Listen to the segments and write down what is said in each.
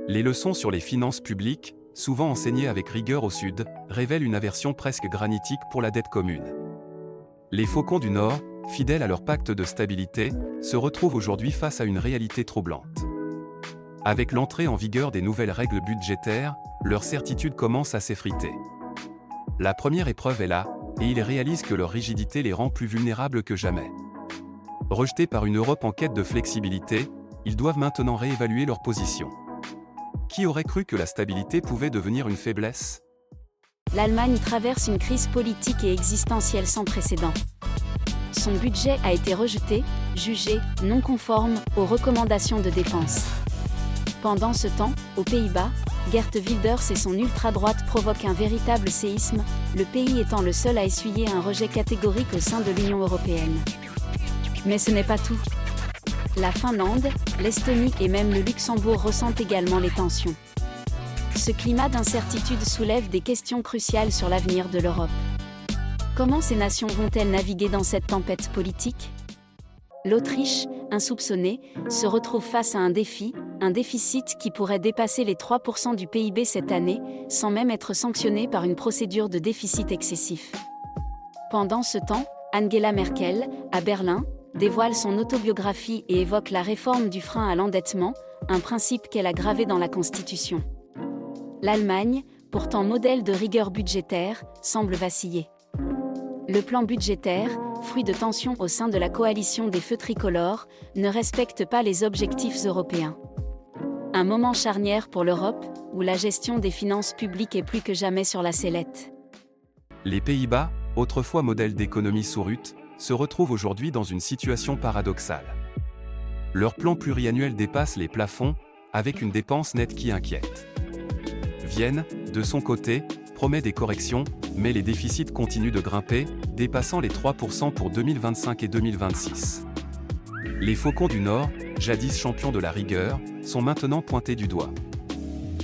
Les leçons sur les finances publiques, souvent enseignées avec rigueur au Sud, révèlent une aversion presque granitique pour la dette commune. Les faucons du Nord, fidèles à leur pacte de stabilité, se retrouvent aujourd'hui face à une réalité troublante. Avec l'entrée en vigueur des nouvelles règles budgétaires, leur certitude commence à s'effriter. La première épreuve est là, et ils réalisent que leur rigidité les rend plus vulnérables que jamais. Rejetés par une Europe en quête de flexibilité, ils doivent maintenant réévaluer leur position. Qui aurait cru que la stabilité pouvait devenir une faiblesse ? L'Allemagne traverse une crise politique et existentielle sans précédent. Son budget a été rejeté, jugé non conforme aux recommandations de dépenses. Pendant ce temps, aux Pays-Bas, Geert Wilders et son ultra-droite provoquent un véritable séisme, le pays étant le seul à essuyer un rejet catégorique au sein de l'Union européenne. Mais ce n'est pas tout. La Finlande, l'Estonie et même le Luxembourg ressentent également les tensions. Ce climat d'incertitude soulève des questions cruciales sur l'avenir de l'Europe. Comment ces nations vont-elles naviguer dans cette tempête politique ? L'Autriche, insoupçonnée, se retrouve face à un déficit qui pourrait dépasser les 3% du PIB cette année, sans même être sanctionné par une procédure de déficit excessif. Pendant ce temps, Angela Merkel, à Berlin, dévoile son autobiographie et évoque la réforme du frein à l'endettement, un principe qu'elle a gravé dans la Constitution. L'Allemagne, pourtant modèle de rigueur budgétaire, semble vaciller. Le plan budgétaire, fruit de tensions au sein de la coalition des feux tricolores, ne respecte pas les objectifs européens. Un moment charnière pour l'Europe, où la gestion des finances publiques est plus que jamais sur la sellette. Les Pays-Bas, autrefois modèle d'économie sourute, se retrouvent aujourd'hui dans une situation paradoxale. Leur plan pluriannuel dépasse les plafonds, avec une dépense nette qui inquiète. Vienne, de son côté, promet des corrections, mais les déficits continuent de grimper, dépassant les 3% pour 2025 et 2026. Les faucons du Nord, jadis champions de la rigueur, sont maintenant pointés du doigt.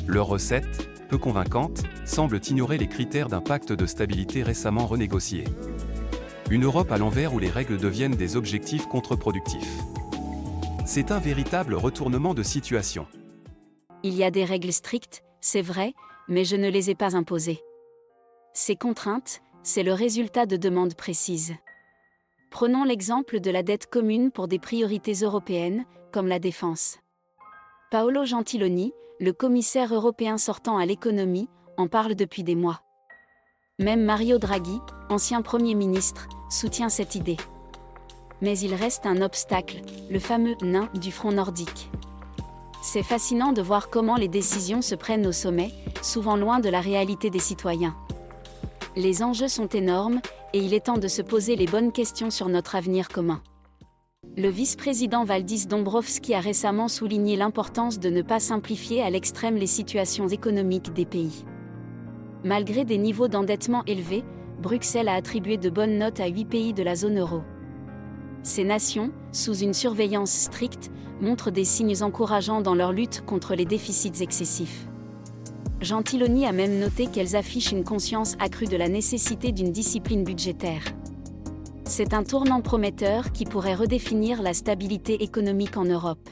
Leurs recettes, peu convaincantes, semblent ignorer les critères d'un pacte de stabilité récemment renégocié. Une Europe à l'envers où les règles deviennent des objectifs contre-productifs. C'est un véritable retournement de situation. Il y a des règles strictes, c'est vrai, mais je ne les ai pas imposées. Ces contraintes, c'est le résultat de demandes précises. Prenons l'exemple de la dette commune pour des priorités européennes, comme la défense. Paolo Gentiloni, le commissaire européen sortant à l'économie, en parle depuis des mois. Même Mario Draghi, ancien Premier ministre, soutient cette idée. Mais il reste un obstacle, le fameux « nain » du front nordique. C'est fascinant de voir comment les décisions se prennent au sommet, souvent loin de la réalité des citoyens. Les enjeux sont énormes, et il est temps de se poser les bonnes questions sur notre avenir commun. Le vice-président Valdis Dombrovskis a récemment souligné l'importance de ne pas simplifier à l'extrême les situations économiques des pays. Malgré des niveaux d'endettement élevés, Bruxelles a attribué de bonnes notes à 8 pays de la zone euro. Ces nations, sous une surveillance stricte, montrent des signes encourageants dans leur lutte contre les déficits excessifs. Gentiloni a même noté qu'elles affichent une conscience accrue de la nécessité d'une discipline budgétaire. C'est un tournant prometteur qui pourrait redéfinir la stabilité économique en Europe.